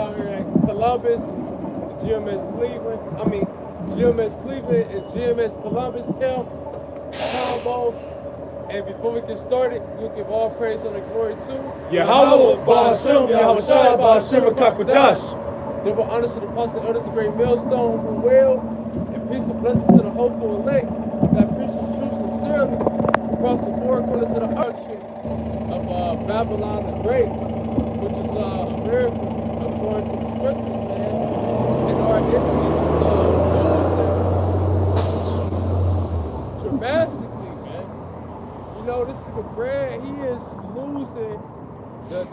down here at Columbus, GMS Cleveland. GMS Cleveland and GMS Columbus camp combo. And before we get started, we'll give all praise and glory to Yahweh, Ba'ashem, Yahweh Shai, Ba'ashem, Kakadash. Double honors to the apostle elders, the great millstone who will, and peace and blessings to the hopeful elect that preach the truth sincerely across the four corners of the earth of Babylon the Great, which is America, according to the scriptures, man. And our enemies dramatically, man. You know, this nigga Brad, he is losing the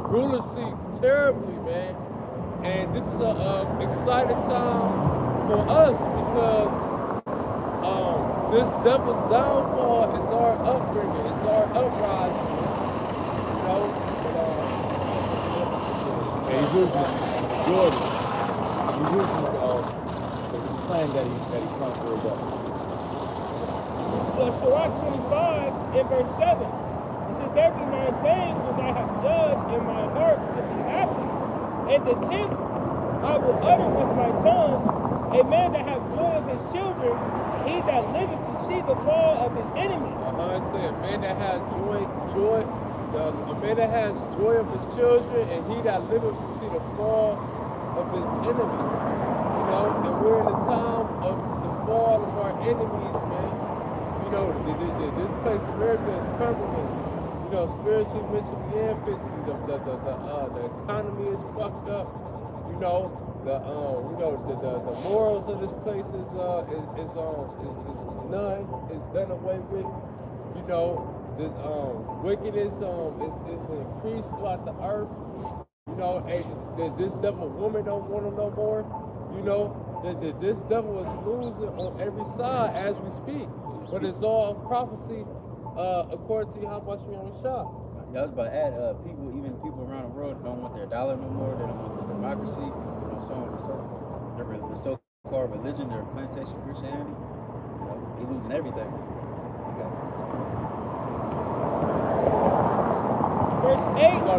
ruler seat terribly, man. And this is an exciting time for us because this devil's downfall is our upbringing, it's our uprising, you know. He's using Jordan. He's using the plan that he's trying to build up. So Sirach 25 in verse 7, it says, there be 9 things as I have judged in my heart to be happy. And the 10th I will utter with my tongue, a man that have joy of his children, and he that liveth to see the fall of his enemy. I say a man that has joy, a man that has joy of his children, and he that liveth to see the fall of his enemy. You know, and we're in a time of the fall of our enemies, man. You know, this place, America, is crumbling. You know, spiritually, mentally, and physically. The economy is fucked up. You know, the morals of this place is none. It's done away with. You know, the wickedness is increased throughout the earth. You know, and this devil woman don't want them no more. You know, this devil is losing on every side as we speak. But it's all prophecy according to Yahweh Shah. I was about to add, even people around the world don't want their dollar no more. They don't want their democracy, so on and so forth. The so-called religion, their plantation Christianity, they're losing everything. Verse 8. No.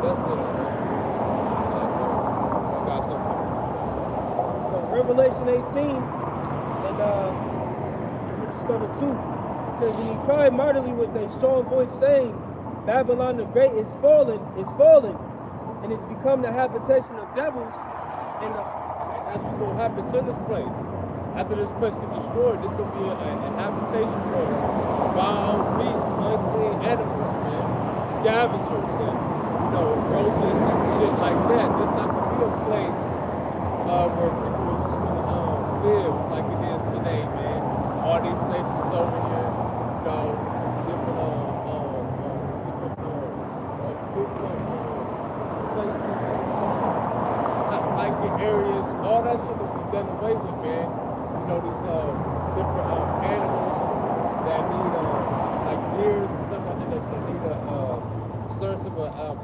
That's it. I got something. So Revelation 18, and we'll just go to 2. It says, and he cried mightily with a strong voice, saying, Babylon the Great is fallen, and is become the habitation of devils. And that's what's going to happen to this place. After this place gets destroyed, this going to be a habitation for wild beasts, unclean animals, man, scavengers, and roaches and shit like that. There's not going to be a place where people are just going to live like it is today, man. All these nations over here. Different places, areas, all that shit will be done away with, man. You know, these different animals that need, like deers and stuff like that need a certain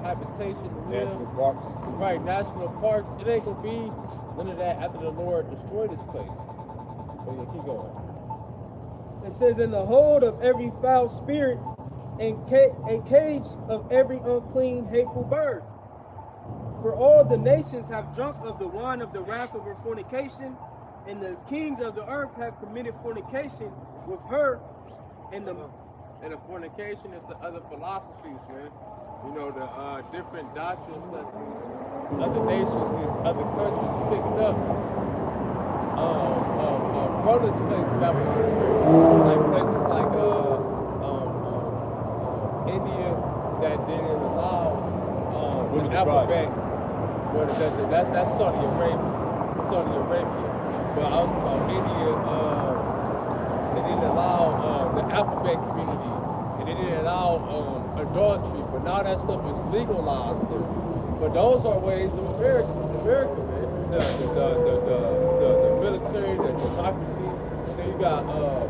habitation to live. National parks. Right, national parks. It ain't gonna be none of that after the Lord destroyed this place. So yeah, keep going. it says, in the hold of every foul spirit, and a cage of every unclean, hateful bird. For all the nations have drunk of the wine of the wrath of her fornication, and the kings of the earth have committed fornication with her. And the fornication is the other philosophies, man. You know, the different doctrines that these other nations, these other countries picked up from this place, Babylon, like places like India that didn't allow the alphabet. Well, that's Saudi Arabia. But I was about India. They didn't allow the alphabet community, and they didn't allow adultery. But now that stuff is legalized there. But those are ways of America, man. The military, the democracy. Then you got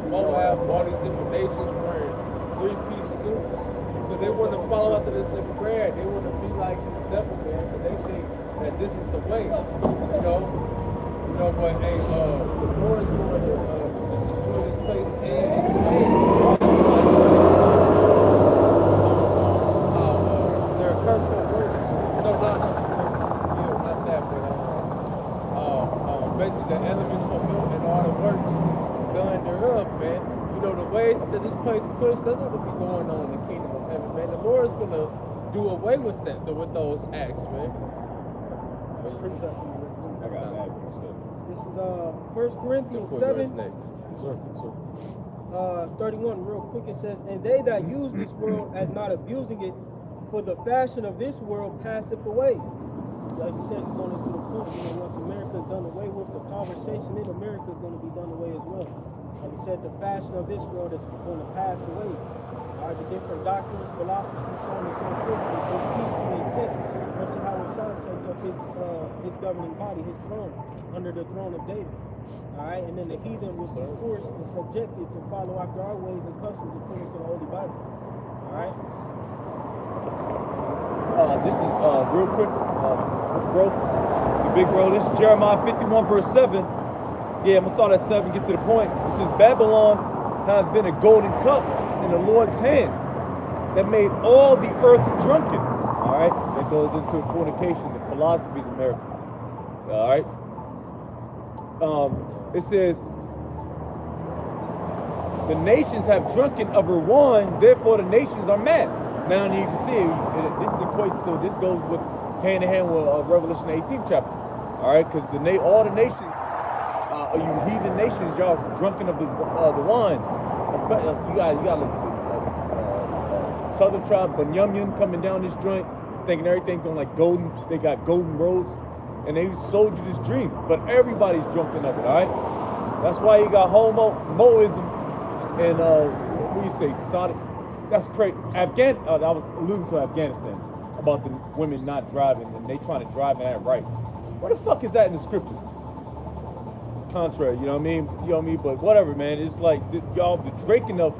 Moab, all these different nations wearing three-piece suits. So they want to follow after this nigga Brad. They want to be like this devil, man. But they think that this is the way, you know. But hey, the Lord is going to destroy this place and how place push. That's not what be going on in the kingdom of heaven, man. The Lord's gonna do away with that, with those acts, man. Precept. I got that. This is 1 Corinthians Yours 7, next. Sir. 31, real quick. It says, and they that use this world as not abusing it, for the fashion of this world passeth away. Like you said, going into the point, once America is done away with, the conversation in America is going to be done away as well. Like you said, the fashion of this world is going to pass away. All right, the different doctrines, philosophies, so on and so forth, will cease to exist. Once Yahweh Shah sets up his governing body, his throne, under the throne of David. All right, and then the heathen will be forced and subjected to follow after our ways and customs according to the Holy Bible. All right. This is real quick, bro. The big bro. This is Jeremiah 51 verse 7. Yeah, I'm gonna start at 7. Get to the point. It says Babylon has been a golden cup in the Lord's hand that made all the earth drunken. All right, that goes into fornication, the philosophies of America. All right. It says, the nations have drunken of her wine, therefore the nations are mad. Now you can see this equates to, this goes with hand in hand with Revelation 18 chapter. All right, because all the nations, you heathen nations, y'all drunken of the wine. You got southern tribe Bunyamin coming down this joint, thinking everything's on like golden. They got golden roads. And they sold you this dream, but everybody's drunken of it, all right? That's why you got homoism and what do you say, Saudi? That's crazy. I was alluding to Afghanistan about the women not driving and they trying to drive and have rights. Where the fuck is that in the scriptures? Contrary, you know what I mean? You know what I mean? But whatever, man. It's like y'all the drinking of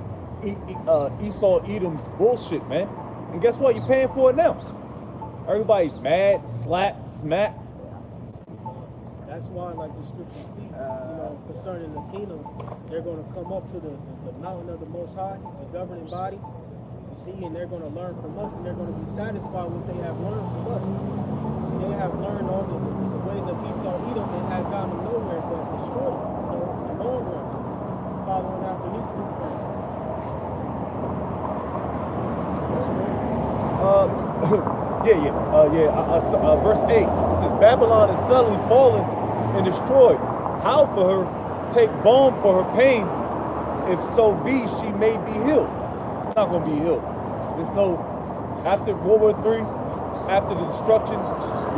Esau Edom's bullshit, man. And guess what? You're paying for it now. Everybody's mad, smack. That's why, like the scriptures speak, concerning the kingdom, they're going to come up to the mountain of the Most High, the governing body, you see, and they're going to learn from us, and they're going to be satisfied with what they have learned from us. You see, they have learned all the ways of Esau Edom, and has gotten them nowhere but destroyed, in the long run, following after his blueprint. Verse 8. It says, Babylon is suddenly fallen and destroyed. How for her take balm for her pain? If so be she may be healed. It's not going to be healed. There's no, after World War III, after the destruction,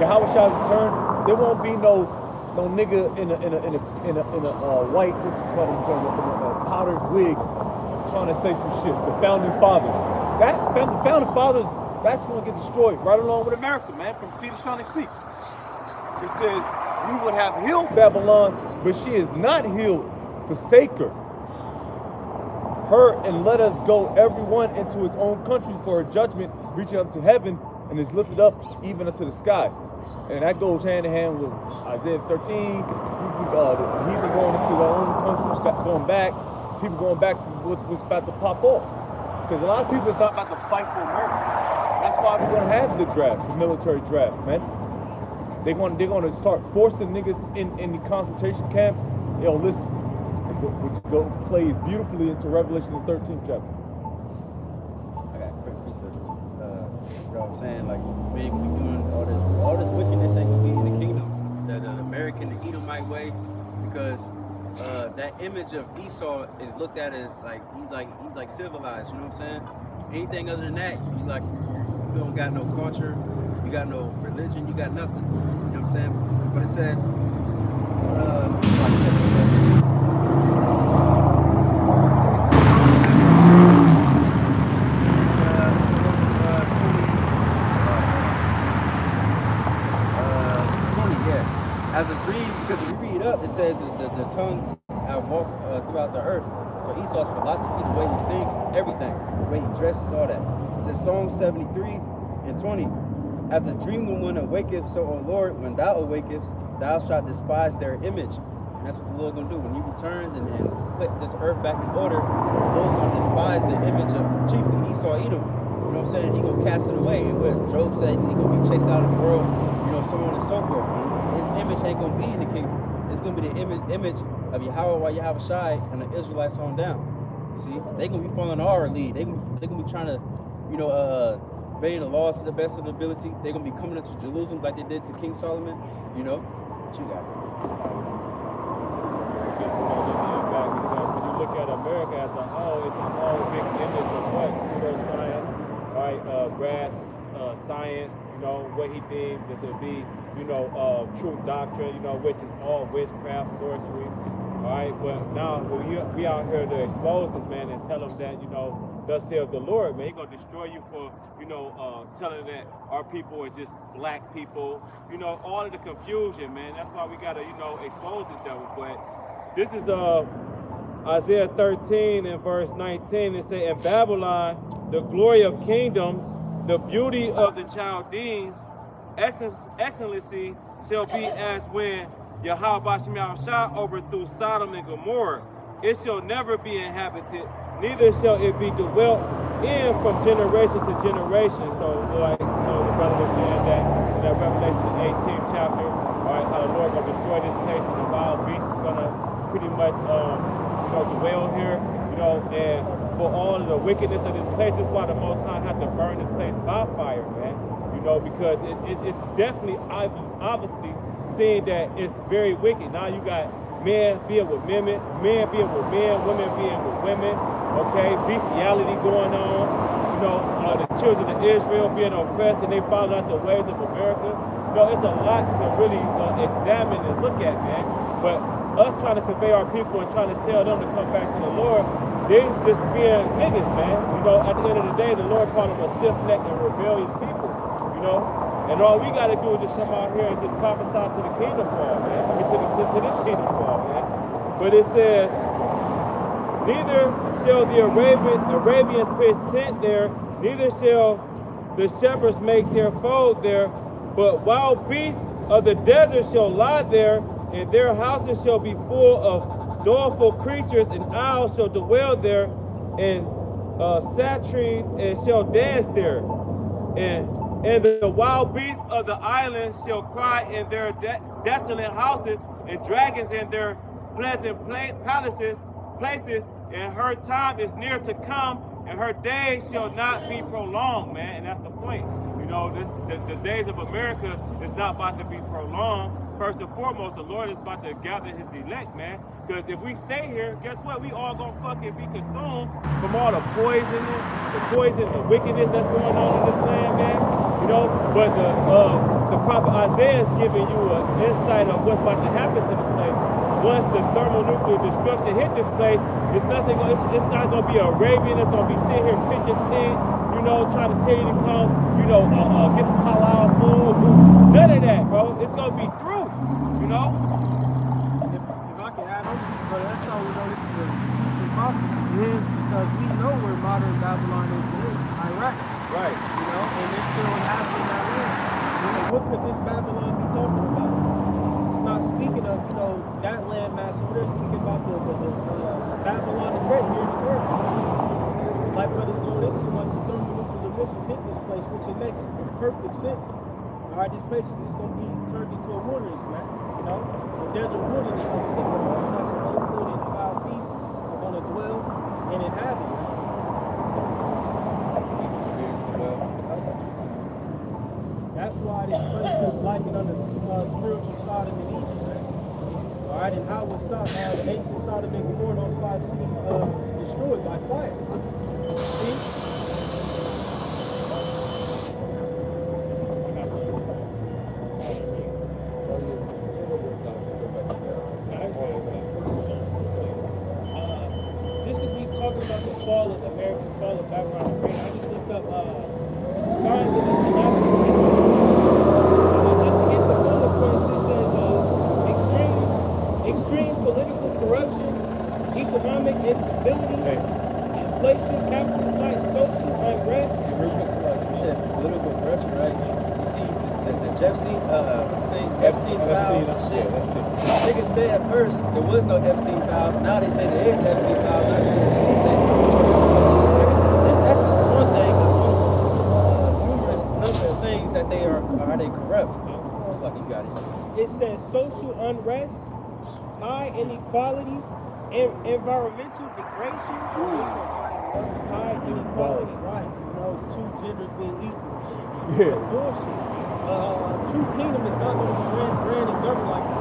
Yahweh Shah's return, there won't be no nigga in a white powdered wig trying to say some shit. The founding fathers. The founding fathers. That's going to get destroyed right along with America, man, from sea to shining sea. It says, we would have healed Babylon, but she is not healed. Forsake her and let us go everyone into his own country, for her judgment reaching up to heaven and is lifted up even unto the skies. And that goes hand in hand with Isaiah 13, the heathen going into their own country, going back, people going back to what's about to pop off. Because a lot of people is not about to fight for America. That's why we're gonna have the draft, the military draft, man. They're gonna start forcing niggas in the concentration camps. Yo, listen, which plays beautifully into Revelation the 13th chapter. I got a quick research. I was saying, like, we ain't gonna be doing all this wickedness ain't gonna be in the kingdom, the American, the Edomite way, because that image of Esau is looked at as like he's like civilized. You know what I'm saying? Anything other than that, you don't got no culture, you got no religion, you got nothing. You know what I'm saying? But it says, as a dream, because if you read up, it says that the tongues have walked throughout the earth. So Esau's philosophy, the way he thinks, everything, the way he dresses, all that. It says Psalm 73 and 20. As a dream when one awaketh, so, O Lord, when thou awakest, thou shalt despise their image. And that's what the Lord gonna do. When he returns and put this earth back in order, the Lord's gonna despise the image of chiefly Esau Edom. You know what I'm saying? He gonna cast it away. And what Job said, he gonna be chased out of the world, so on and so forth. His image ain't gonna be in the kingdom. It's gonna be the image of Yahweh Yahweh Shai and the Israelites on down. See, they gonna be following our lead. They gonna be trying to, obey the laws to the best of their ability. They're gonna be coming up to Jerusalem like they did to King Solomon. What you got? Because when you look at America as a whole, it's a whole big image of what pseudoscience, right? Grass science, what he deemed it to be, true doctrine, which is all witchcraft, sorcery. All right, but now we out here to expose this, man, and tell them that, thus saith the Lord, man, he's going to destroy you for, telling that our people are just black people, all of the confusion, man. That's why we got to, expose this devil. But this is Isaiah 13 and verse 19. It says, in Babylon, the glory of kingdoms, the beauty of the Chaldeans, excellency shall be as when Yahweh Shah overthrew Sodom and Gomorrah. It shall never be inhabited, neither shall it be dwelt in from generation to generation. So, like the brother was saying that in that Revelation 18th chapter, all right, how the Lord gonna destroy this place and the wild beast is gonna pretty much dwell here, and for all of the wickedness of this place. This is why the Most High had to burn this place by fire, man. Because it's definitely obviously seeing that it's very wicked. Now you got men being with men being with men, women being with women, okay, bestiality going on, the children of Israel being oppressed and they following out the ways of America. It's a lot to really examine and look at, man. But us trying to convey our people and trying to tell them to come back to the Lord, they're just being niggas, man. At the end of the day, the Lord called them a stiff-necked and rebellious people. And all we got to do is just come out here and just prophesy to the kingdom fall, man. To this kingdom fall, man. But it says, neither shall the Arabians pitch tent there, neither shall the shepherds make their fold there, but wild beasts of the desert shall lie there, and their houses shall be full of doleful creatures, and owls shall dwell there, and satyrs and shall dance there. And the wild beasts of the islands shall cry in their desolate houses, and dragons in their pleasant places, and her time is near to come, and her days shall not be prolonged, man. And that's the point. The days of America is not about to be prolonged. First and foremost, the Lord is about to gather his elect, man. Because if we stay here, guess what? We all gonna fucking be consumed from all the poison, the wickedness that's going on in this land, man. But the prophet Isaiah is giving you an insight of what's about to happen to this place. Once the thermonuclear destruction hit this place, it's not gonna be Arabian that's gonna be sitting here pitching tent, trying to tell you to come, get some halal food. None of that, bro. It's gonna be through, If I can add on to you, brother, that's how we know this is prophecy. Because we know where modern Babylon is today, Iraq. Right. And they're still inhabiting that land. What could this Babylon be talking about? It's not speaking of, that land mass over there, speaking about the Babylon the Great here in America. Like brothers going into once the thermonuclear missiles hit this place, which it makes perfect sense. All right, this place is just going to be turned into a wilderness, man. The desert wilderness, like I said, where all types of unclean and wild beasts are going to dwell and inhabit. That's why this place is likened under spiritual Sodom and Egypt, man. All right, and how was the ancient Sodom and Gomorrah, those 5 cities, destroyed by fire? See? Fall of American fall of background. I just looked up signs of the synopsis. Just to get the bullet points, it says extreme political corruption, economic instability, inflation, capital flight, social unrest. You said political corruption, right? You see the Epstein files and shit. Niggas said at first there was no Epstein files. Now they say there is Epstein files. They say that's just one thing. Numerous number of things that they are they corrupt? It's like you got it. It says social unrest, high inequality, environmental degradation, it's a high inequality, right? You know, two genders being equal. Yeah. It's bullshit. True kingdom is not going to be ran and governed like that.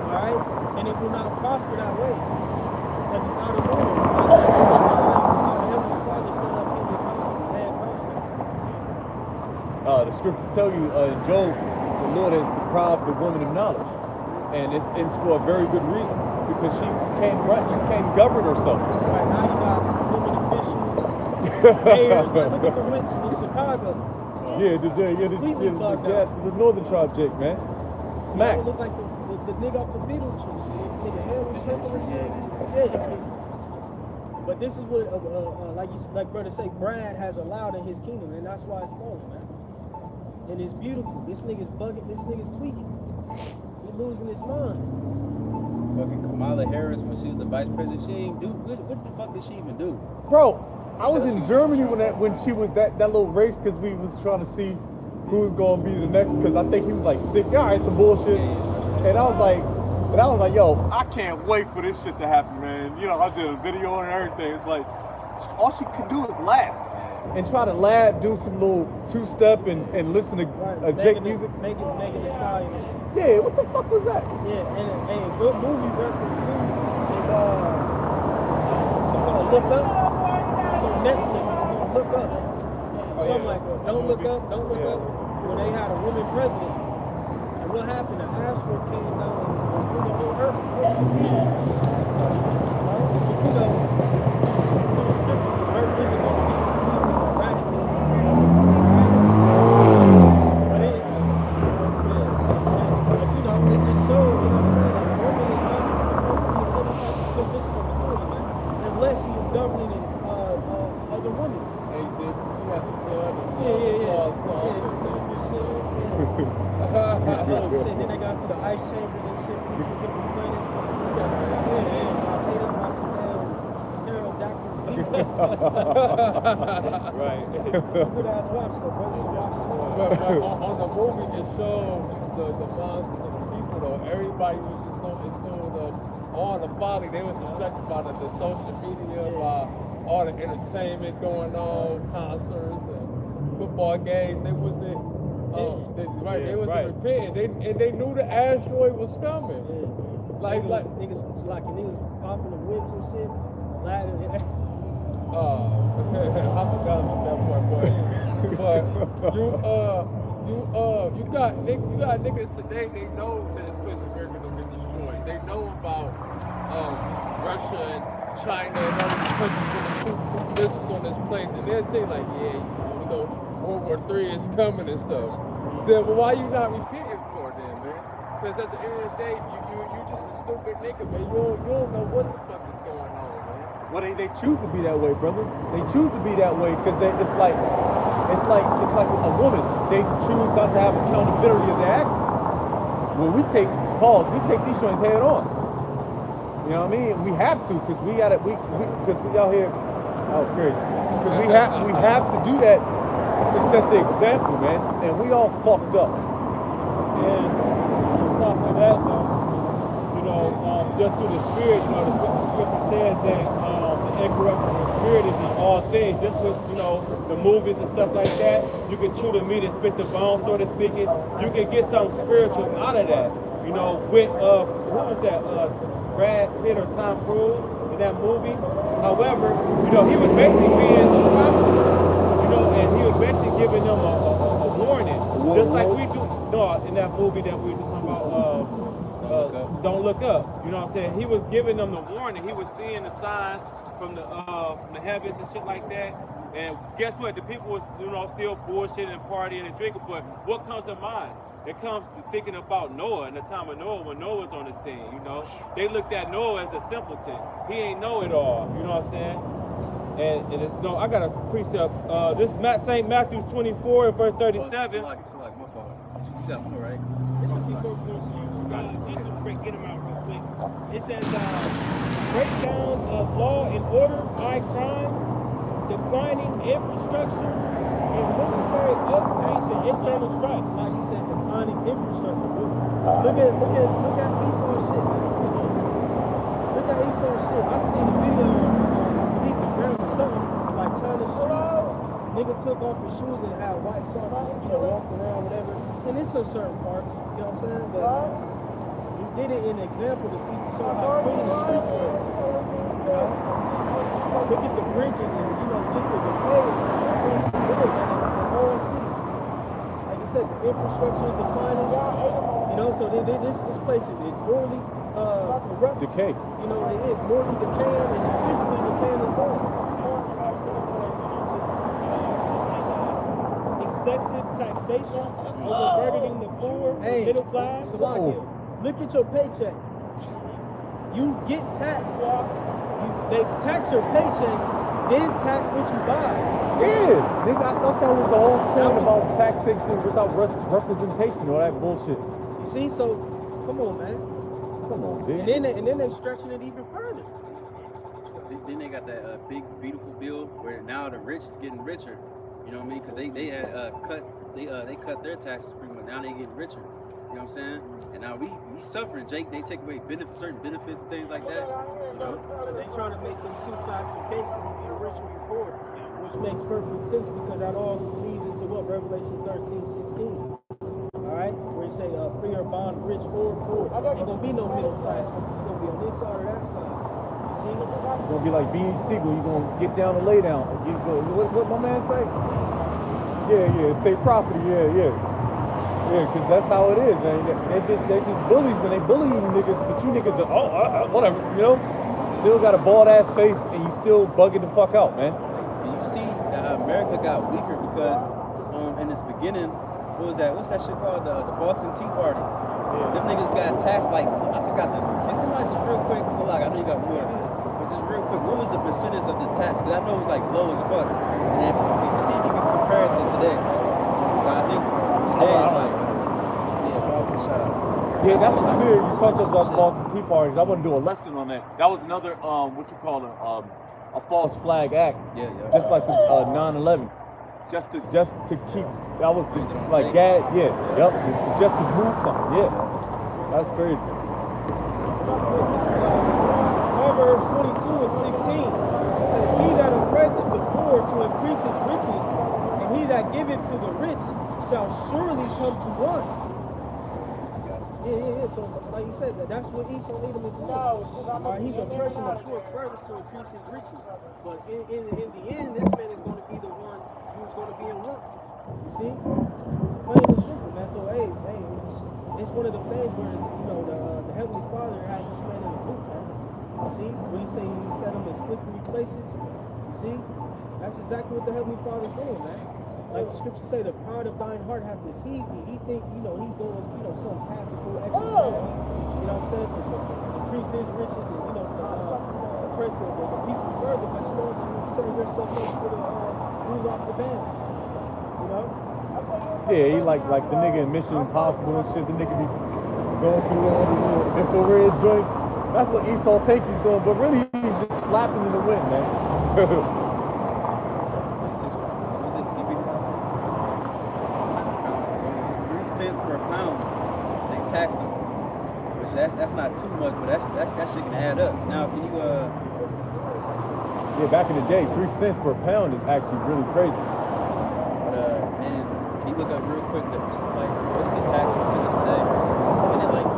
All right? And it will not prosper that way. Because it's out of order. It's not like the Heavenly Father set up mankind. The scriptures tell you in Job, the Lord has deprived the woman of knowledge. And it's for a very good reason. Because she can't govern herself. Right now you got women officials, mayors. Like, look at the witch in Chicago. The northern tribe Jake, man. Smack. You know, look like the nigga off the Beetlejuice. Nigga hair was shaking and shit. Yeah. But this is what, like brother say, Brad has allowed in his kingdom, and that's why it's falling, man. And it's beautiful. This nigga's bugging. This nigga's tweaking. He's losing his mind. Fucking Kamala Harris, when she was the vice president, she ain't do what the fuck did she even do? Bro, I was in Germany when she was that little race because we was trying to see who's gonna be the next, because I think he was like sick. All right, some bullshit. And I was like, yo, I can't wait for this shit to happen, man. You know, I did a video and everything. It's like all she could do is laugh and try to laugh, do some little two-step and listen to Jake music. Making the Stallions. Yeah, what the fuck was that? Yeah, and a good movie reference too is something called Look Up. So Netflix is called Look Up. Something like Don't Look Up, Don't Look Up. When they had a woman president, and what happened? An asteroid came down and blew the whole earth. But you know, the earth isn't going to be eradicated. But you know, it just showed, you know what I'm saying? Like, a woman is not supposed to be in any type of position of authority, man, unless she is governing other women. Hey, did you have to say other shit. Then they got to the ice chambers and shit from two different planets. I made up my pterodactyls. Right. Good ass watch though, bro. You should watch it. But on the movie, it showed the monsters and the people, though. Everybody was just so in tune of all the folly. They was distracted by the social media, by all the entertainment going on, concerts and football games. They wasn't, they wasn't repenting. They knew the asteroid was coming. Like niggas popping the whips and shit. I forgot about that part, but you got niggas today. They know that this place America gonna get destroyed. They know about Russia and China and all these countries gonna shoot missiles on this place, and they'll tell you like, yeah, you know, World War III is coming and stuff. So, well, why you not repenting for them, man? Because at the end of the day, you just a stupid nigga, man. You don't know what the fuck is going on, man. Well, they choose to be that way, brother. They choose to be that way because it's like a woman. They choose not to have accountability of their actions. When we take these joints head on. You know what I mean? We have to because we out here. Oh, crazy. Because we have to do that to set the example, man. And we all fucked up. And on top of that, you know, just through the spirit, you know, the scripture says that the incorruptible spirit is in all things. Just with, you know, the movies and stuff like that, you can chew the meat and spit the bone, so to speak. You can get something spiritual out of that. You know, with who was that? Brad Pitt or Tom Cruise in that movie. However, you know, he was basically being a prophet, you know, and he was basically giving them a warning, just like we do. No, in that movie that we were talking about, Don't Look Up. You know what I'm saying? He was giving them the warning. He was seeing the signs from the heavens and shit like that. And guess what? The people was, you know, still bullshitting and partying and drinking. But what comes to mind? It comes to thinking about Noah and the time of Noah when Noah was on the scene, you know. They looked at Noah as a simpleton. He ain't know it all, you know what I'm saying? And it's, no, I got a precept. This is St. Matthew 24 and verse 37. It's like my fault. You got more, right? It's a few more points just to get them out real quick. It says, breakdown of law and order, high crime, declining infrastructure, and military upgrades and internal strikes. Like you said, declining infrastructure. Look at Esau's shit. Look that Esau shit. I seen a video on Instagram or something like China streets. Nigga took off his shoes and had white socks, you know, walked around, whatever. And it's in certain parts, you know what I'm saying? But he did it in an example to show how clean the streets were. You know? Look at the bridges and, you know, just the decay across the board in all cities. Like I said, the infrastructure is declining. You know, so this place is morally corrupt. Decay. You know, it is morally decaying and it's physically decaying as well. Excessive taxation, overburdening the poor, middle class. Salakia, look at your paycheck. You get taxed. They tax your paycheck, then tax what you buy. Yeah, nigga, I thought that was the whole point about taxation without representation or that bullshit. You see, so come on, man. Come on, dude. And then they're stretching it even further. Then they got that big, beautiful bill where now the rich is getting richer. You know what I mean? Because they had they cut their taxes pretty much. Now they getting richer. You know what I'm saying? And now we suffering, Jake. They take away certain benefits and things like that. You know? They trying to make them two classifications to be the rich and the poor, which makes perfect sense because that all leads into what Revelation 13:16. All right, where it say free or bond, rich or poor. Ain't gonna be no middle class. You're gonna be on this side or that side. You see? You're gonna be like Beanie Siegel. You're gonna get down and lay down. You go, what my man say? Yeah, state property. Yeah, because that's how it is, man. They're just bullies and they bully you niggas, but you niggas are whatever, you know. Still got a bald ass face and you still bugging the fuck out, man. And you see that America got weaker because in its beginning, what's that shit called? The Boston Tea Party. Them niggas got taxed like, I forgot can somebody just real quick, so like I know you got more, but just real quick, what was the percentage of the tax? Because I know it was like low as fuck. And if you see if you can compare it to today. So I think today is like, yeah, that's the spirit. You talked about Boston Tea Parties. I want to do a lesson on that. That was another what you call a false flag act. Yeah. Just like the 9/11. Just to keep, that was the like gag, yep. It's just to move something, yeah. That's crazy. This is Proverbs 22:16. It says, "He that oppresseth the poor to increase his riches, and he that giveth to the rich shall surely come to want." Yeah. So, like you said, that's what Esau Edom is doing. He's oppressing the poor further to increase his riches. But in the end, this man is going to be the one who's going to be in want. You see? Plain and simple, man. So, hey, it's one of the things where, you know, the Heavenly Father has this man in the boot, man. You see? When he say he set him in slippery places, you see? That's exactly what the Heavenly Father's doing, man. Like the scriptures say, the pride of thine heart hath deceived me. He think, you know, he's doing, you know, some tactical exercise, you know what I'm saying, to increase his riches and, you know, to oppress the people further, but you know, you set yourself up for the rule off the band, you know? Yeah, he like the nigga in Mission Impossible and shit. The nigga be going through all the little infrared joints. That's what Esau think he's doing, but really he's just flapping in the wind, man. Per pound, they tax them, which that's not too much, but that shit can add up. Now, can you Yeah, back in the day, 3 cents per pound is actually really crazy. But and can you look up real quick what's the tax percentage today? And then like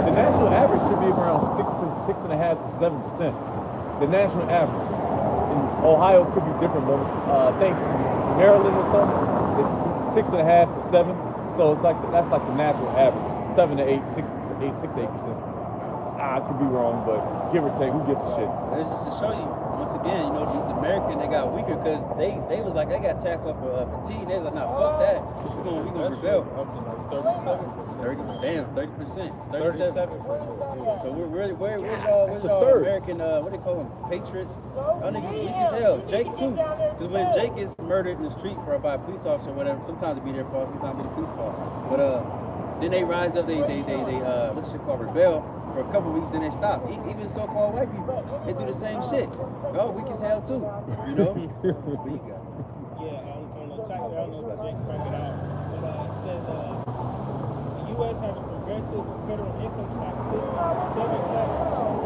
the national average should be around 6.5 to 7%. The national average. In Ohio could be different, but I think Maryland or something, it's 6.5 to 7, so it's like that's like the natural average, 7 to 8, 6 to 8%. I could be wrong, but give or take, who gives a shit? It's just to show you once again, you know, these Americans, they got weaker because they was like they got taxed off for tea, and they was like, nah, fuck that, we gonna rebel. Up to like 37%. 37%. 37%. So where's all American, what they call them, patriots? Y'all niggas weak as hell. Jake too. Because when Jake gets murdered in the street by a police officer or whatever, sometimes it be their fault, sometimes it be the police fault. But then they rise up, they what's shit called rebel for a couple weeks, then they stop. Even so-called white people, they do the same shit. Y'all weak as hell too, you know? What you got? Yeah, on the tax, I don't know if Jake brought it out, but it says the U.S. has a progressive federal income tax system with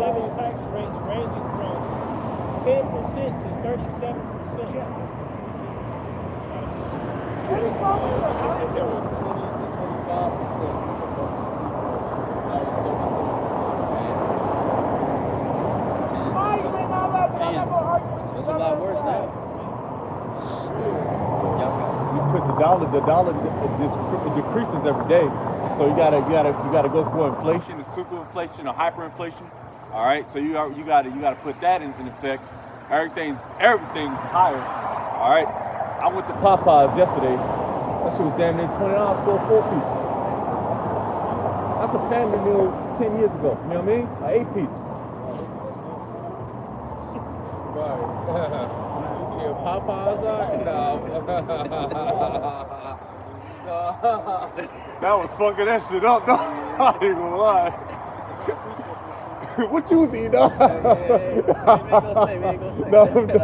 seven tax rates ranging from 10% to 37%. It's a lot worse now. You put the dollar it decreases every day. So you gotta go for inflation, the super inflation or hyperinflation. All right, so you gotta put that in effect. Everything's higher. All right, I went to Popeyes yesterday. That shit was damn near $20 for 4 people. That's a family meal 10 years ago. You know what I mean? An 8-piece. Right. Yeah, Popeyes are? No. That was fucking that shit up, though. I ain't gonna lie. What you was eating, though? We ain't gonna say. No. No.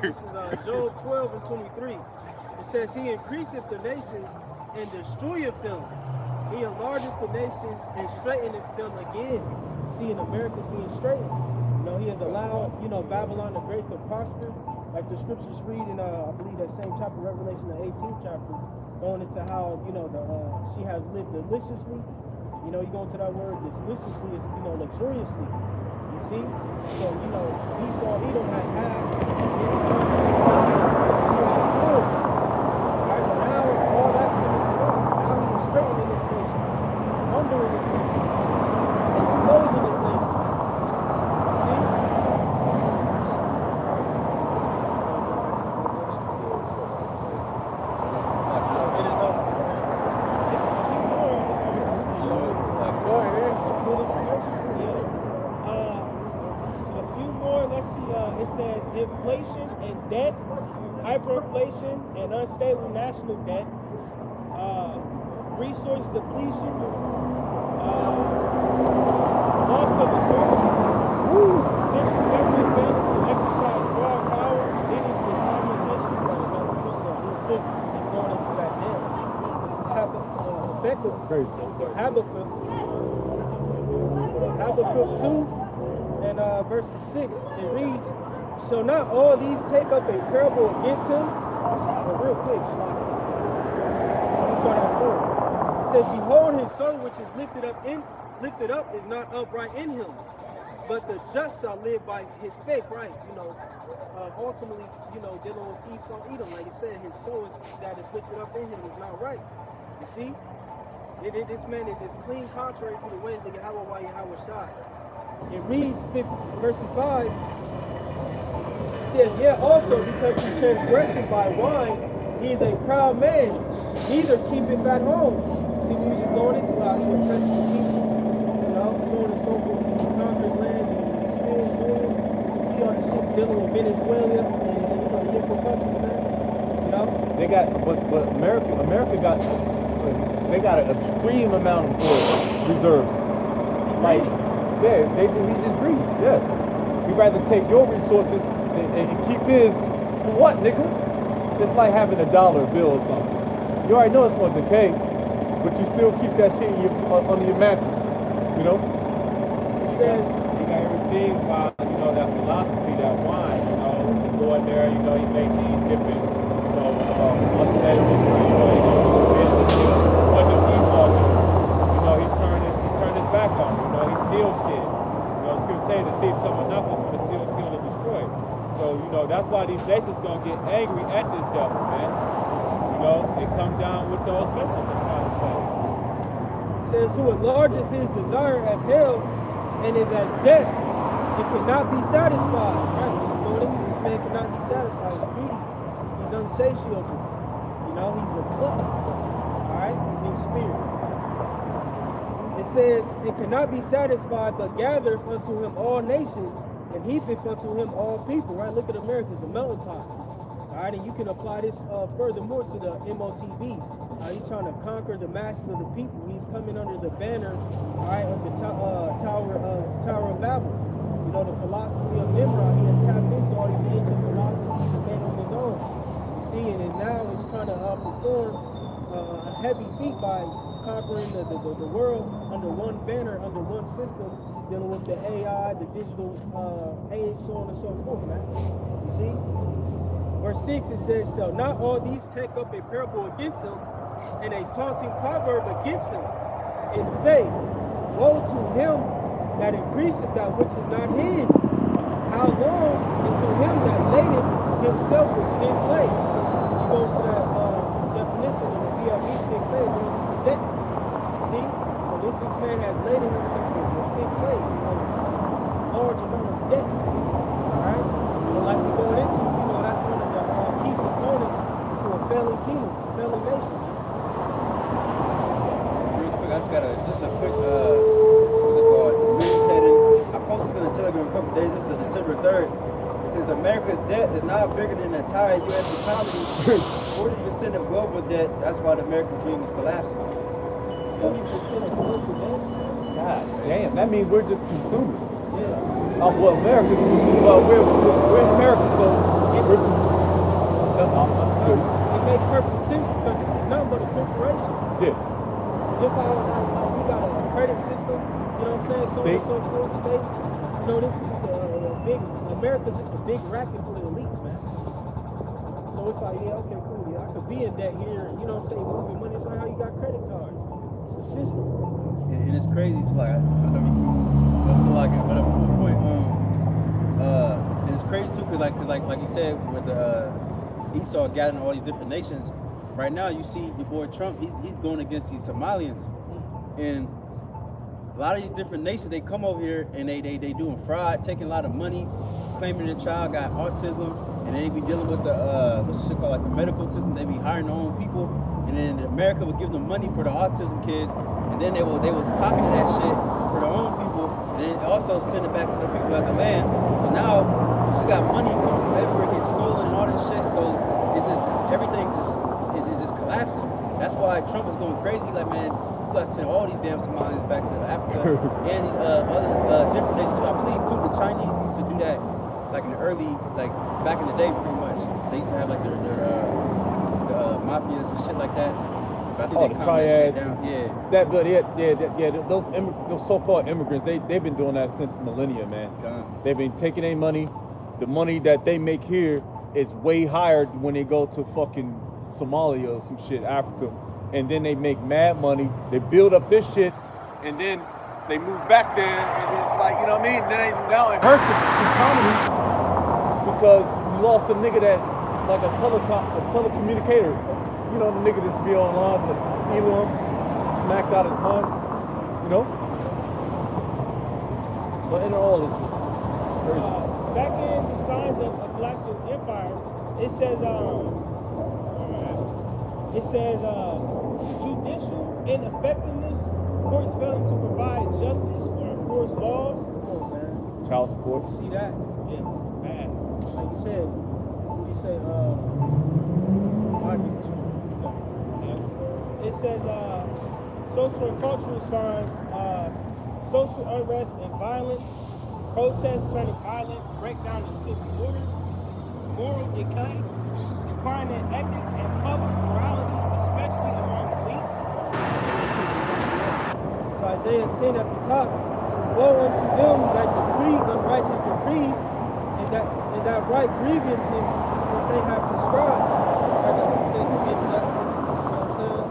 This is Job 12 and 23. It says, He increaseth the nations and destroyeth them. He enlargeth the nations and straighteneth them again. See, in America being straightened. You know, He has allowed, Babylon the Great to prosper. Like the scriptures read in, I believe that same chapter, Revelation, the 18th chapter, going into how, she has lived deliciously. You go into that word, deliciously is, luxuriously. You see? So, Esau, Edom has had his time. He has full. Right? But now, all that's coming to naught. Now he is straightening this nation, humbling this nation, exposing this nation. You see? It says inflation and debt, hyperinflation and unstable national debt, resource depletion, loss of authority, central government failing to exercise broad power, leading to fragmentation. It's going into that debt. This is Habakkuk 2 and verses 6. It reads, Shall not all these take up a parable against him? Well, real quick, let's start at 4. It says, Behold, his soul which is lifted up is not upright in him, but the just shall live by his faith, right? Ultimately, dealing with Esau, Edom, like it said, his soul that is lifted up in him is not right. You see? This man is just clean contrary to the ways of Yahweh while Yahweh Shai. It reads, verses 5, it says, Yet also, because he transgressed by wine, he is a proud man, neither keepeth at home. See, we was just going into how he oppresses the people, so on and so forth. He conquers lands and he steals gold. See all this shit dealing with Venezuela and different countries, man. They got, but America got, they got an extreme amount of oil reserves. Like, yeah, they do. He's just greedy. Yeah, he'd rather take your resources and keep his for what, nigga? It's like having a dollar bill or something. You already know it's going to decay, but you still keep that shit under your mattress. It says he got everything by that philosophy, that wine. You go in there, he makes these different, unstable, what does Esau do? He turned his back on him. He steals shit. Scripture say the thief coming up for to steal, kill, and destroy. So, that's why these nations gonna get angry at this devil, man. They come down with those missiles and all this place. It says, Who enlargeth his desire as hell and is as death, and cannot be satisfied. Right? Going into this man cannot be satisfied. He's greedy. He's unsatiable. He's a glutton. Alright? In spirit. It says, It cannot be satisfied, but gathereth unto him all nations, and heapeth unto him all people. Right? Look at America, it's a melting pot. Alright, and you can apply this furthermore to the MOTB. He's trying to conquer the masses of the people. He's coming under the banner, alright, of the Tower of Babel. know, the philosophy of Nimrod, he has tapped into all these ancient philosophies and made on his own. You see, and now he's trying to perform a heavy feat by conquering the world under one banner, under one system, dealing with the AI, the digital age, so on and so forth, man. You see? Verse 6, it says, "So not all these take up a parable against him, and a taunting proverb against him, and say, Woe to him that increaseth that which is not his. How long? And to him that ladeth himself with thin clay." You go to that definition of the BLE, thin clay, it means it's a debt. See? So this man has laden himself with thin clay, large amount of debt. Alright? But like we're going into, that's one of the key components to a failing kingdom, a failing nation. Real quick, I just got a quick, what's it called? News heading. I posted this in the Telegram a couple days. This is December 3rd. It says America's debt is now bigger than the entire U.S. economy. 40% of global debt. That's why the American dream is collapsing. 40% of global debt? God damn, that means we're just consumers. Yeah. Well, we're in America, so we're It makes perfect sense because this is nothing but a corporation. yeah. Just how we got a credit system, you know what I'm saying, so on and so forth, states. This is just a big, America's just a big racket for the elites, man. So it's like, yeah, okay, cool, yeah, I could be in debt here, you know what I'm saying, moving money. It's like how you got credit cards. It's a system. And it's crazy. It's like, but the point, and it's crazy too, cause like you said, with Esau gathering all these different nations. Right now, you see your boy Trump. He's going against these Somalians, and a lot of these different nations, they come over here and they doing fraud, taking a lot of money, claiming their child got autism, and they be dealing with the what's shit called like the medical system. They be hiring their own people, and then America would give them money for the autism kids, and then they would pocket that shit for their own people, and then also send it back to the people at the land. So now you just got money coming from everywhere, getting stolen and all this shit. So it's just everything is just collapsing. That's why Trump is going crazy. Like, man, you gotta send all these damn Somalians back to Africa and these other different nations too. I believe too the Chinese used to do that, like in the early, like back in the day, pretty much. They used to have like their mafias and shit like that. But I think they the calmed that shit triads. down. Yeah. That, but those so-called immigrants, they've been doing that since millennia, man. They've been taking their money. The money that they make here is way higher when they go to fucking Somalia or some shit, Africa. And then they make mad money. They build up this shit, and then they move back there, and it's like, you know what I mean? Now it hurts the economy because you lost a nigga that, like a telecommunicator. You know, the nigga that's be online, the Elon, smacked out his mind, you know? So in all, it's just crazy. Back in the signs of a collapsing empire, it says judicial ineffectiveness, courts failing to provide justice or enforce laws. Child support. You see that? Yeah, bad. Like you said, It says social and cultural signs, social unrest and violence, protests turning violent, breakdown of civil order, moral decay, decline in ethics and public morality, especially among elites. So Isaiah 10 at the top says, "Woe unto them that decree unrighteous decrees, and that right grievousness which they have prescribed." Like I said, injustice, you know what I'm saying?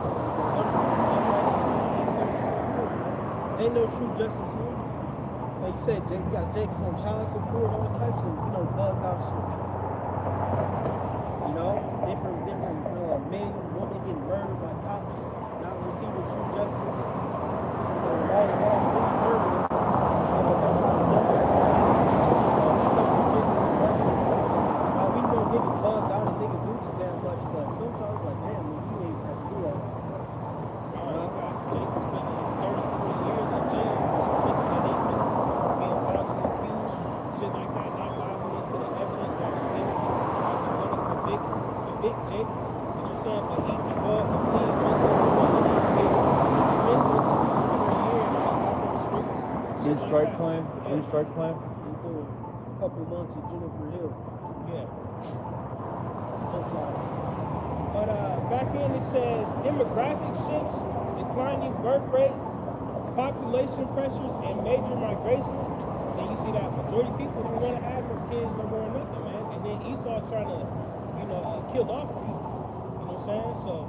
Unrighteous decrees, so forth, man. Ain't no true justice here. Like you said, you got Jake's on child support, all types of, bugged out shit. Different men, women getting murdered by cops, not receiving true justice. All really murdered. But they're trying to justify it. We know niggas bugged out and niggas do too damn much, but sometimes like, damn, man, you ain't have to do that. Jake spending 30, 40 years in jail for some shit that they being falsely accused, shit like that, not diving into the evidence that was given. Convict Jake, you know what I'm saying? But he bought the plea, went to the Southern Africa, went to institution for a year, and now he's back on the streets. Three strike plan? He doing couple months in Juniper Hill. Yeah. That's inside. But back in it says demographic shifts, declining birth rates, population pressures, and major migrations. So you see that majority of people don't want to have no kids no more or nothing, man. And then Esau trying to, kill off people. You know what I'm saying? So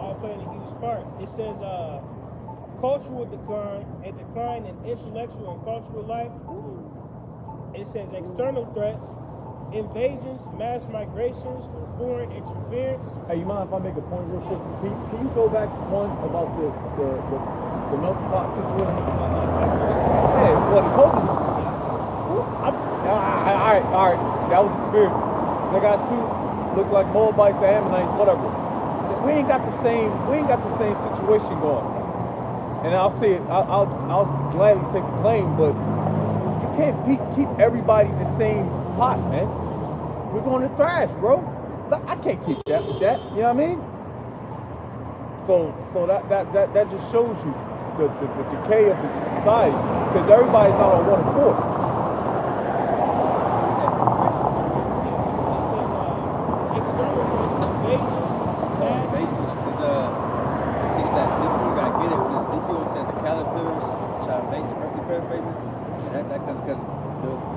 all playing a huge part. It says cultural decline, a decline in intellectual and cultural life. It says external threats, invasions, mass migrations, foreign interference. Hey, you mind if I make a point real quick? Can you go back to one about the melting pot situation? Hey, well, the COVID. All right. That was the spirit. They got two, look like Moabites or Ammonites, whatever. We ain't got the same situation going. And I'll say it. I'll gladly take the claim, but you can't keep everybody in the same pot, man. We're going to thrash, bro. I can't keep that with that. You know what I mean? So that just shows you the decay of the society, because everybody's not on one accord. It says external threats, invasions, mass. I think it's that Ezekiel, you gotta get it. When Ezekiel said the caterpillars shall invade, perfectly paraphrasing. Because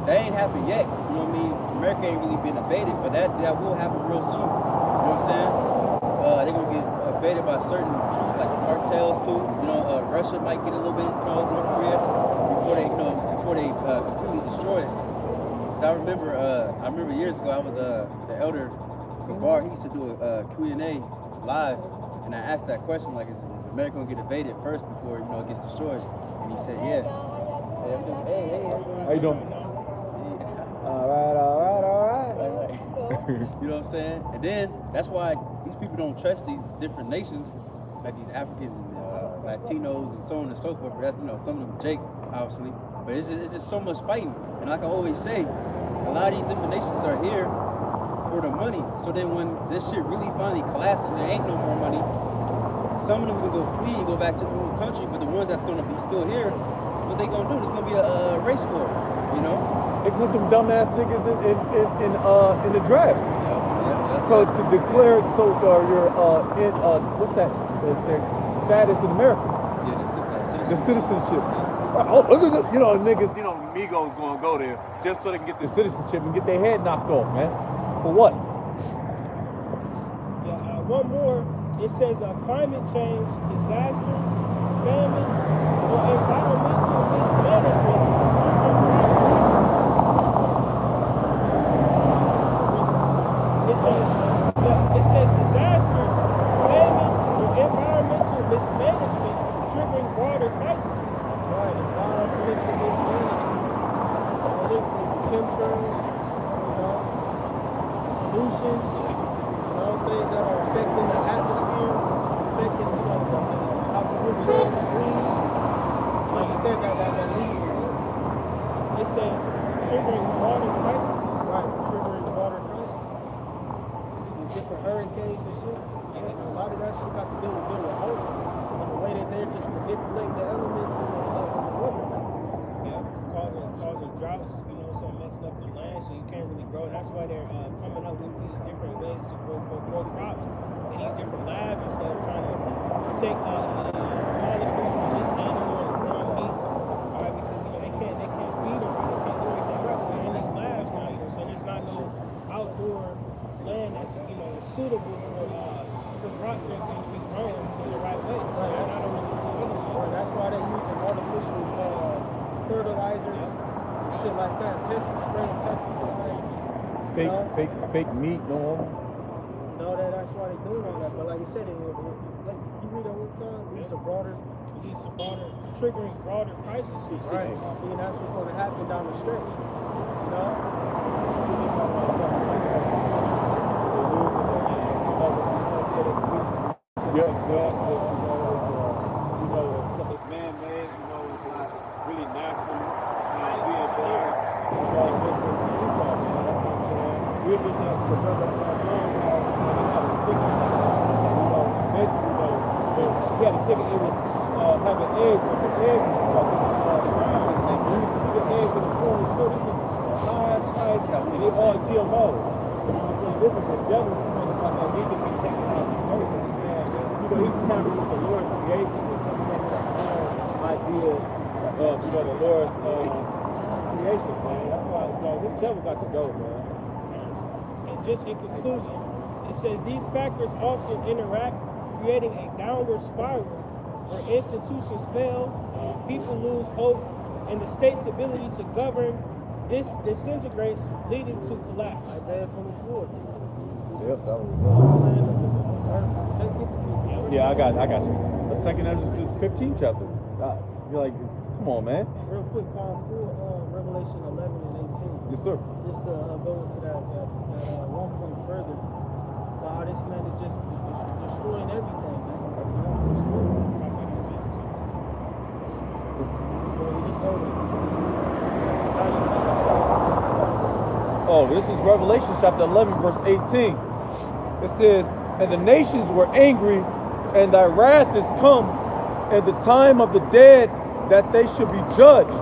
that ain't happened yet. You know what I mean? America ain't really been invaded, but that will happen real soon. You know what I'm saying? They're gonna get invaded by certain troops like cartels too. Russia might get a little bit, North Korea, before they completely destroy it. Because I remember years ago, I was the elder Gabar. He used to do a Q&A live, and I asked that question, like, is America gonna get invaded first before it gets destroyed? And he said, yeah. Hey. How you doing? All right. You know what I'm saying? And then that's why these people don't trust these different nations, like these Africans and Latinos and so on and so forth. But that's, some of them Jake, obviously. But it's just so much fighting. And like I always say, a lot of these different nations are here for the money. So then when this shit really finally collapses and there ain't no more money, some of them's gonna go flee and go back to their own country. But the ones that's gonna be still here, what they gonna do? There's gonna be a race war, They put them dumbass niggas in the draft. Yeah. So to declare what's that? Their status in America. Yeah, the citizenship. Oh, niggas, Migos gonna go there just so they can get their citizenship and get their head knocked off, man. For what? Yeah, one more. It says climate change, disasters, famine, or environmental mismanagement. It says disasters, famine, or environmental mismanagement triggering broader crises. Right, environmental mismanagement. Chemtrails, pollution, things that are affecting the atmosphere, affecting, how we breathe. Like you said, that leads. It says triggering broader crises. Right, triggering water crisis. See the different hurricanes and shit. A lot of that shit got to do with hope. And the way that they're just manipulating the elements of the weather. Yeah, causing droughts, so messing up the land, so you can't really grow. That's why they're coming up with these different ways to grow crops in these different labs instead of trying to take molecules from this animal and grow meat. Alright, because they can't feed them, they can't do anything else. So they're in these labs now, so there's not no outdoor land that's suitable for crops and everything to be grown in the right way. So they're not a result of industry. Right, that's why they're using artificial fertilizers. Shit like that, spraying pesticides. Fake meat, That's why they're doing all that. But like you said, like you read it one time, these are broader, triggering broader crises. Right. See, that's what's going to happen down the stretch. It's man-made, it's not really natural. We're just have to develop our basically, we had a chicken, it was having eggs, but the eggs was when you see the eggs in the corn, it's good. devil talks about that we can be taken out of the earth. And, he's tapping into the Lord's creation and coming up with his own ideas of, the Lord's creation, man. That's why, this devil got to go, man. And just in conclusion, it says these factors often interact, creating a downward spiral where institutions fail, people lose hope, and the state's ability to govern disintegrates, leading to collapse. Isaiah 24. Yep, that was Real Yeah, I got you. The second Exodus 15 chapter. You're like, come on, man. quick, pull Revelation 11 and 18. Yes, sir. Just to go into that one point further. How this man is just destroying everything, man. Just hold it. Oh, this is Revelation chapter 11, verse 18. It says, and the nations were angry, and thy wrath is come, and the time of the dead that they should be judged.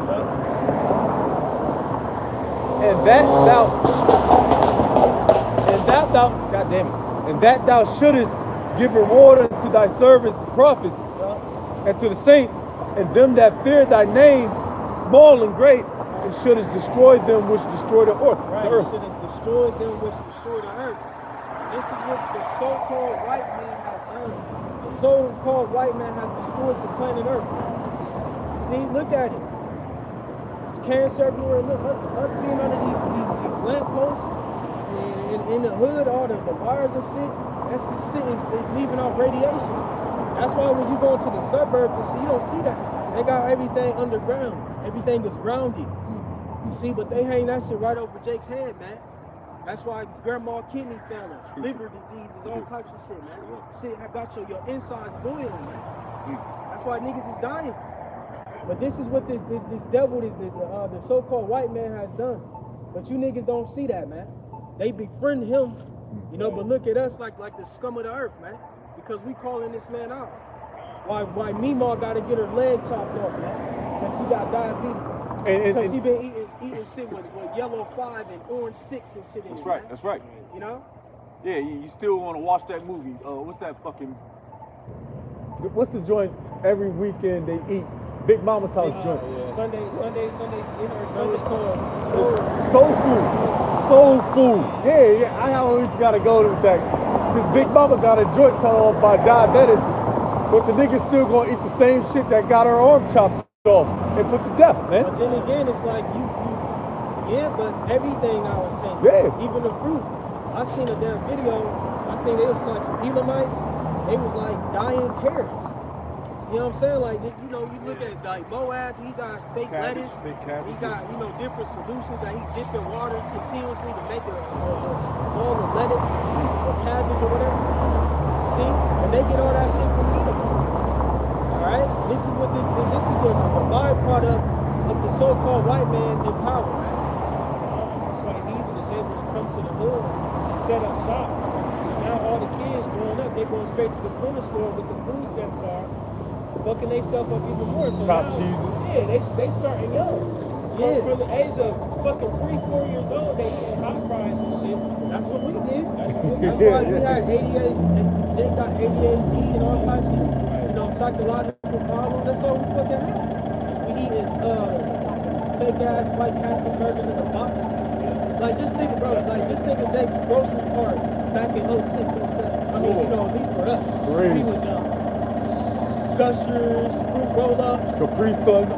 And that thou shouldest give reward unto thy servants, the prophets, and to the saints, and them that fear thy name, small and great, and shouldest destroy them which destroy the earth. Right, The earth. should have destroyed them which destroy the earth. This is what the so-called white man has done. The so-called white man has destroyed the planet Earth. See, look at it. It's cancer everywhere. Look, us being under these lampposts and in the hood, all the wires and shit, that shit is leaving off radiation. That's why when you go into the suburbs and see, you don't see that. They got everything underground. Everything is grounded. You see, but they hang that shit right over Jake's head, man. That's why grandma kidney failure, liver diseases, all types of shit, man. Shit have got your insides boiling, man. That's why niggas is dying. But this is what this devil, the so-called white man has done. But you niggas don't see that, man. They befriend him, but look at us like the scum of the earth, man. Because we calling this man out. Why Meemaw gotta get her leg chopped off, man? Because she got diabetes. Because she been eating shit with yellow 5 and orange 6 and shit in it. That's right, man. that's right. You know? Yeah, you still want to watch that movie. What's that fucking... What's the joint every weekend they eat? Big Mama's house joint. Sunday dinner. Sunday's called Soul food. Yeah, I always gotta go to that. Cause Big Mama got a joint cut off by diabetes, but the nigga's still gonna eat the same shit that got her arm chopped off and put to death, man. But then again, it's like but everything now is changing. Yeah. Even the fruit. I seen a damn video. I think they was like some Elamites. They was like dying carrots. You know what I'm saying? Like, you look at like Moab, he got fake lettuce. He got, different solutions that he dip in water continuously to make a bowl of lettuce or cabbage or whatever. See? And they get all that shit from Edom. Alright? This is the byproduct of the so-called white man in power, man. That's why Edom is able to come to the hood and set up shop. So now all the kids growing up, they're going straight to the corner store with the food stamp card, fucking themselves up even more. So Chop now, cheeses. yeah, they starting young. Yeah. From the age of fucking 3-4 years old, they eating hot fries and shit. That's what we did. That's why we had ADHD, Jake got ADHD and all types of, psychological problems. That's all we fucking had. We eating fake ass White Castle burgers in a box. Like, just think of Jake's grocery cart back in 06, 07. I mean, at least for us. When he was young. Gushers, fruit roll-ups, Capri Suns,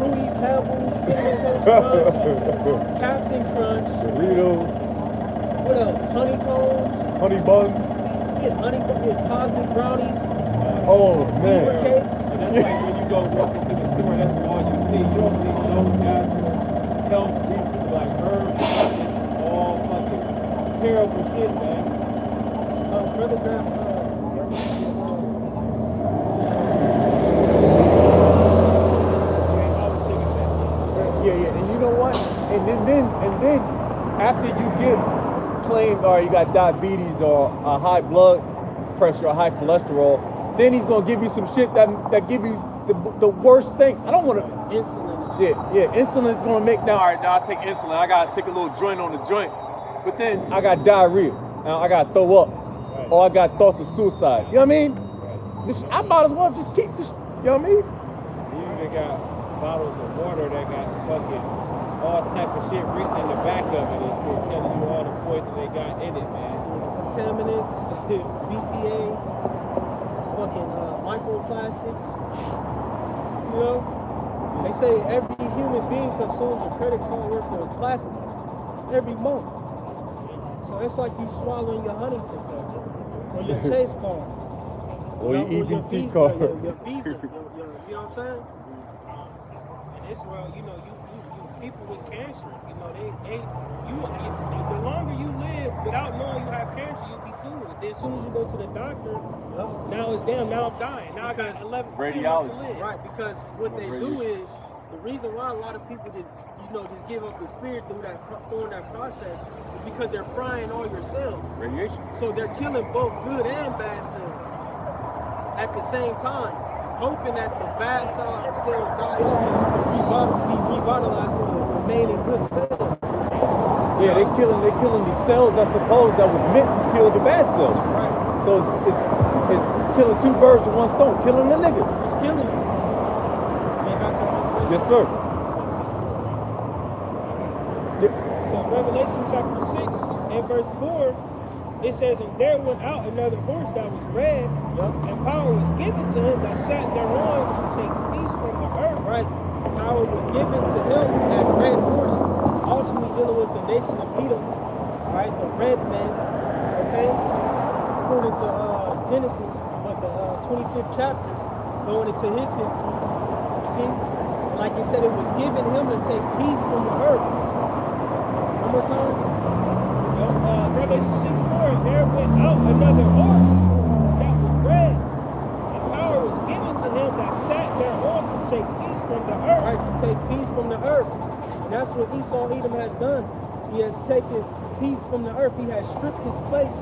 Fruity Pebbles, Cinnamon Toast Crunch, Captain Crunch, Doritos, what else? Honeycombs, honey buns. Cosmic brownies. Oh zebra man. cakes. And that's like when you go walk into the store, that's all you see. You don't see no natural health reasons like herbs, all fucking terrible shit, man. Brother Graham, Yeah, and you know what? And then after you get claimed or you got diabetes or a high blood pressure or high cholesterol, then he's gonna give you some shit that give you the worst thing. I don't want to. insulin. Yeah. Insulin's gonna make now. All right, now I take insulin. I gotta take a little joint on the joint. but then I got diarrhea. Now I got to throw up. Or I got thoughts of suicide. You know what I mean? I might as well just keep this. You know what I mean? You even got bottles of water that got fucking all type of shit written in the back of it. It's telling you all the poison they got in it, man. Contaminants, BPA, fucking microplastics. You know, they say every human being consumes a credit card worth of plastic every month. So it's like you swallowing your Huntington card or your Chase card. Or your EBT Visa, card. Your Visa. You know what I'm saying? And this world, you know, you people with cancer, you know, the longer you live without knowing you have cancer, you'll be cool. Then as soon as you go to the doctor, now it's now I'm dying. Now I got 10 months to live. Right, because what they do is, the reason why a lot of people just give up the spirit during that process is because they're frying all your cells. Radiation. So they're killing both good and bad cells at the same time, hoping that the bad cells die off and be revitalized to the remaining good cells. Yeah, they're killing these cells that was meant to kill the bad cells. Right. So it's killing two birds with one stone, killing the nigga. It's killing you. Yes, sir. So Revelation chapter 6 and verse 4, it says, and there went out another horse that was red, and power was given to him that sat thereon to take peace from the earth. Right. Power was given to him, that red horse, ultimately dealing with the nation of Edom, right? The red man, okay? According to Genesis, but the 25th chapter, going into his history, you see? Like it said, it was given him to take peace from the earth. One more time. Revelation 6:4, and there went out another horse that was red, and power was given to him that sat thereon to take peace from the earth. Right, to take peace from the earth. And that's what Esau Edom has done. He has taken peace from the earth. He has stripped this place,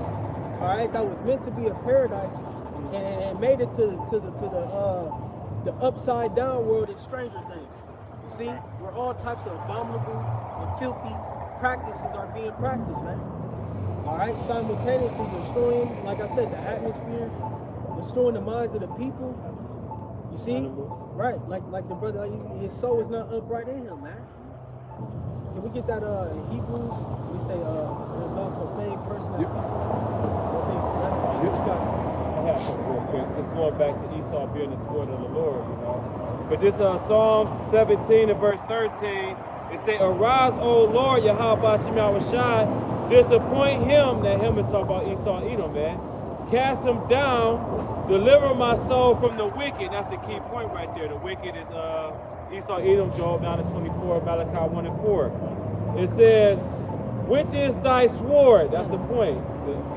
all right, that was meant to be a paradise, and made it to the upside down world in Stranger Things. You see, where all types of abominable and filthy practices are being practiced, man. All right, simultaneously destroying, like I said, the atmosphere, destroying the minds of the people. You see, right? Like the brother, his soul is not upright in him, man. Can we get that in Hebrews? We say there's no profane person that Esau. What you got? I have something real quick. Just going back to Esau being the sport of the Lord, you know. But this Psalm 17 and verse 13, it say, arise, O Lord, Yahweh Shemawashai, disappoint him. That him is talking about Esau Edom, man. Cast him down, deliver my soul from the wicked. That's the key point right there. The wicked is Esau Edom, Job 9 and 24, Malachi 1 and 4. It says, which is thy sword? That's the point.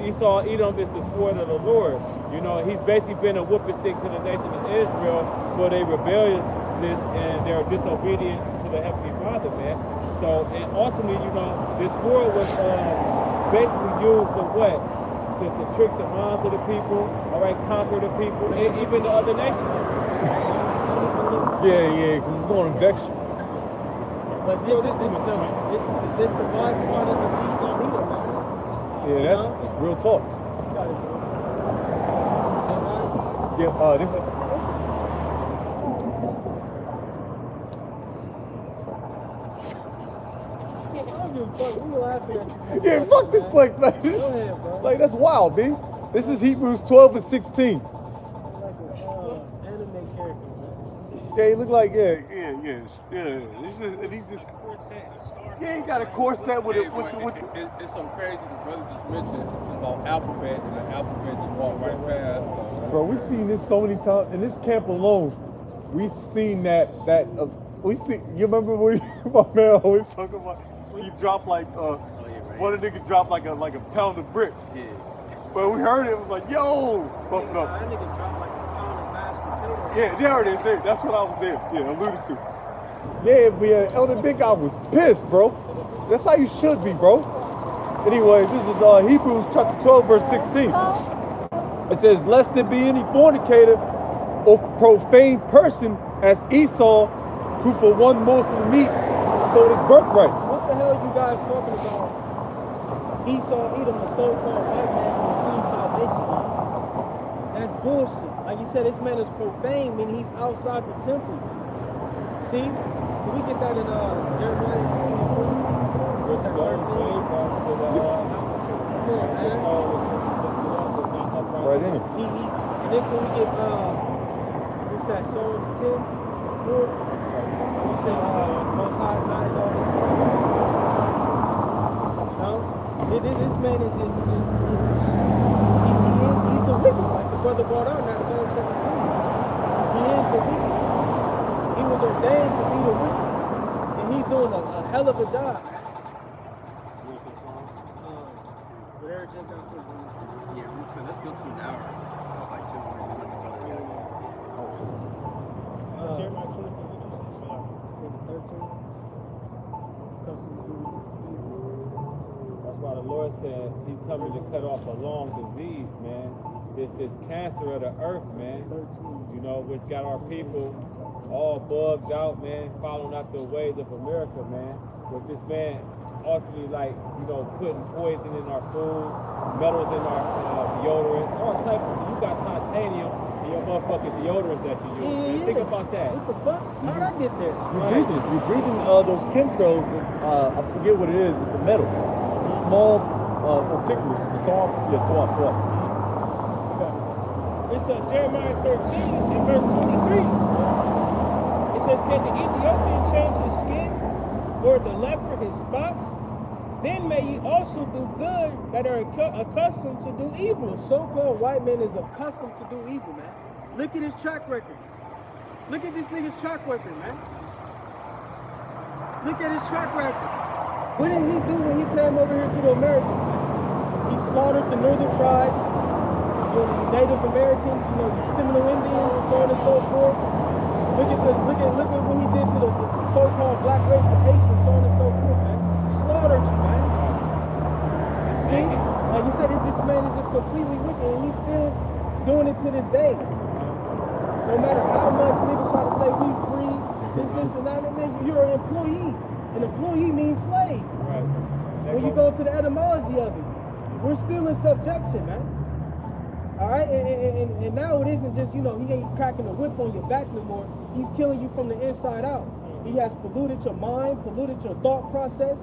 Esau Edom is the sword of the Lord. You know, he's basically been a whooping stick to the nation of Israel for their rebelliousness and their disobedience to the Heavenly Father, man. So, and ultimately, you know, this sword was basically used for what? To trick the minds of the people, all right, conquer the people, and even the other nations. Yeah, because it's going to vex you. But this is the live part of the Esau Edom, man. Yeah, that's real talk. Yeah, this is. Yeah, fuck this place, man. Like, that's wild, B. This is Hebrews 12 and 16. Like an anime character, man. Yeah, he look like, yeah. Yeah, he got a corset with it. It's some crazy the brother just mentioned about alphabet, and the alphabet just walked right past. Bro, we've seen this so many times. In this camp alone, we've seen we see. You remember when my man always talking about? He dropped like one of the niggas dropped like a pound of bricks. Yeah. But we heard it was like, yo, bumping up. That nigga dropped like a pound of mashed potatoes. Yeah, there it is. There. That's what I was there. Yeah, alluded to. Yeah, but Elder Big Guy was pissed, bro. That's how you should be, bro. Anyways, this is Hebrews chapter 12, verse 16. It says, lest there be any fornicator or profane person as Esau, who for one morsel of meat sold his birthright. What the hell are you guys talking about Esau, Edom, the so-called white man who received salvation. That's bullshit. Like you said, this man is profane, meaning he's outside the temple. See? Can we get that in Jeremiah 23, verse 13? Come on, man. Right in it. And then can we get what's that? Psalms 10, 4. He says Most High is not in all this stuff. You know, this man is just he's the wicked, like the brother brought out in that Psalm 17. He is the wicked. He was ordained to be the wicked, and he's doing a hell of a job. Whatever Gentile food. Yeah, let's go to an hour. It's like 10 minutes. Jeremiah 23, what you say, Sly? 13. Custom food. That's why the Lord said he's coming to cut off a long disease, man. This cancer of the earth, man. 13. You know, which got our people all bugged out, man, following after the ways of America, man. With this man ultimately, like, you know, putting poison in our food, metals in our deodorant, all types of stuff. You got titanium in your motherfucking deodorant that you use. Man. Think about that. What the fuck? How'd I get this? You're breathing those chemtrails. I forget what it is. It's a metal. Small particulates. It's all, yeah, go on. It's Jeremiah 13 and verse 23. It says, can the Ethiopian change his skin, or the leper his spots? Then may ye also do good that are accustomed to do evil. The so-called white man is accustomed to do evil, man. Look at his track record. Look at this nigga's track record, man. Look at his track record. What did he do when he came over here to the Americas, man? He slaughtered the northern tribes, the Native Americans, you know, the Seminole Indians, so on and so forth. Look at what he did to the so-called black race, the Haitians, so on and so forth, man. Slaughtered you, man. See? Like you said, this man is just completely wicked, and he's still doing it to this day. No matter how much niggas try to say we free, this and that, man, you're an employee. An employee means slave. Right. When you go to the etymology of it, we're still in subjection, man. All right, and now it isn't just, you know, he ain't cracking a whip on your back no more. He's killing you from the inside out. He has polluted your mind, polluted your thought process,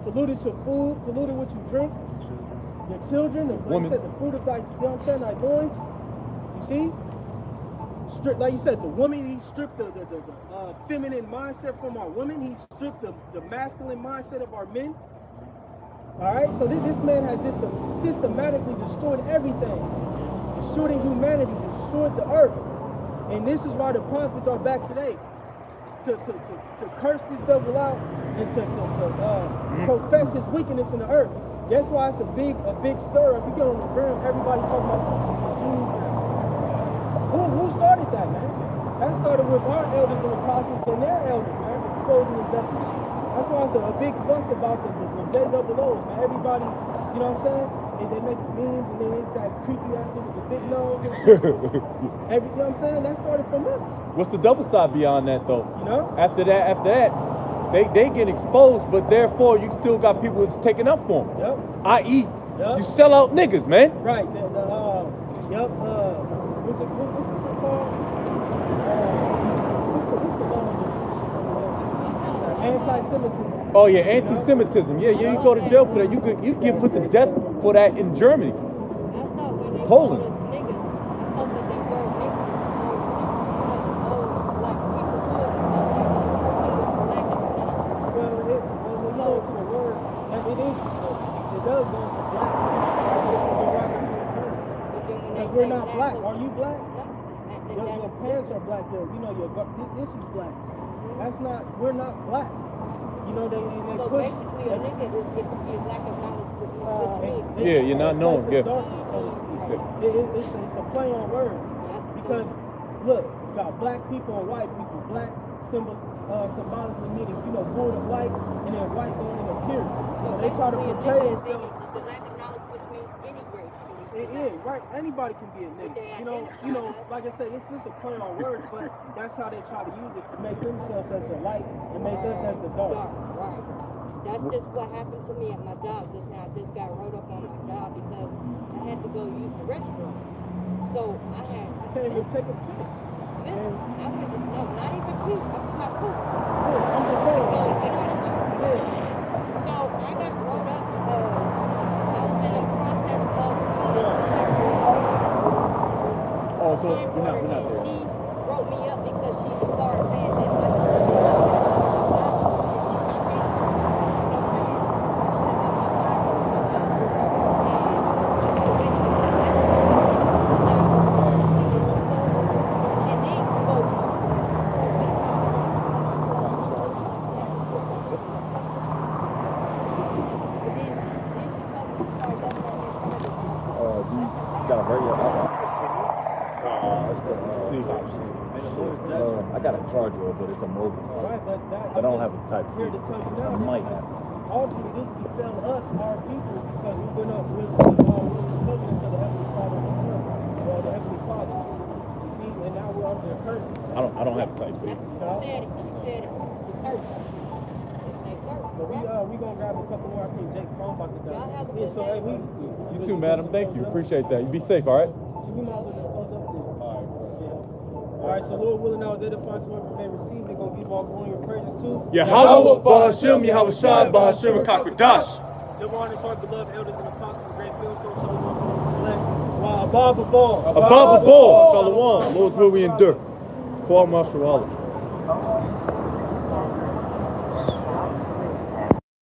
polluted your food, polluted what you drink, your children, and like you said, the fruit of thy, you know what I'm saying, thy loins. You see? Like you said, the woman, he stripped the feminine mindset from our women. He stripped the masculine mindset of our men. All right, so this man has just systematically destroyed everything. Destroying humanity, destroyed the earth. And this is why the prophets are back today. To curse this devil out and to profess his wickedness in the earth. That's why it's a big stir. If you get on the ground, everybody talking about Jews now. Who started that, man? That started with our elders and apostles and their elders, man, exposing the devil. That's why it's a big fuss about the JOOs, man. Everybody, you know what I'm saying? They make memes, and then it's that creepy ass nigga with the big nose. You know what I'm saying? That started from us. What's the double side beyond that, though? You know? After that, they get exposed, but therefore you still got people that's taking up for them. Yep. I.e., you sell out niggas, man. Right. What's the shit called? What's the anti-Semitism. Oh yeah, anti-Semitism. Yeah, you go to jail for that. You get put to death for that in Germany. I thought when they Poland. called us niggas, I thought that they were niggas. Like we support them, but like black and black. Well, when you go to the word, it does go into black. It's a derogatory term. But then when they Because we're say not black. Are you black? No. Your parents are black. You know, this is black. That's not. We're not black. You know, they So put. basically, a nigga is lack of knowledge with me. Yeah, you're not known. Yeah. Darkness, so to speak. It's a play on words. Because look, you got black people and white people. Black symbolically meaning, you know, void of light, and then white going in a period. So they try to portray themselves. The lack of knowledge, which means any race. It is, right? Anybody can be a nigga. You know, like I say, it's just a play on words, but that's how they try to use it to make themselves as the light and make us as the dark. Right. That's just what happened to me at my job just now. I just got wrote up on my job because I had to go use the restroom. So I can't even take a piss. I went to, no, not even puke. I put my poop. I'm just saying. So, you know what I'm saying? Yeah. So I got wrote up because I was in a process of Oh, so you're not and there. she wrote me up because she started saying that I should have done my You got a radio? It's a C. I got a charger, but it's a mobile. Right, but that, I don't have a type C. Here to tell you now, I might have. ultimately, this befell us, our people, because we went up with covenant to the Heavenly Father and the Son, or the Heavenly Father. You see, and now we're under a curse. I don't have a type C. She said it. She said it. The church. They church, But correct? we gonna grab a couple more. I think Jake's phone about to die. Y'all have a Yeah, good so day. hey, You too, madam. Thank you. Appreciate that. You be safe, all right? So we might as well just close up there. All right, so Lord willing, now is edifying to whoever may receive. They're gonna give all glory and praises to. Yahweh, Bahashim, Yahweh Shai, Bahashim, Kakwadash. The honest, our beloved elders and apostles, great field, so shalom to the elect. Wow, above all. Above all, Shalom. Lord's will we endure. For our Master Allah.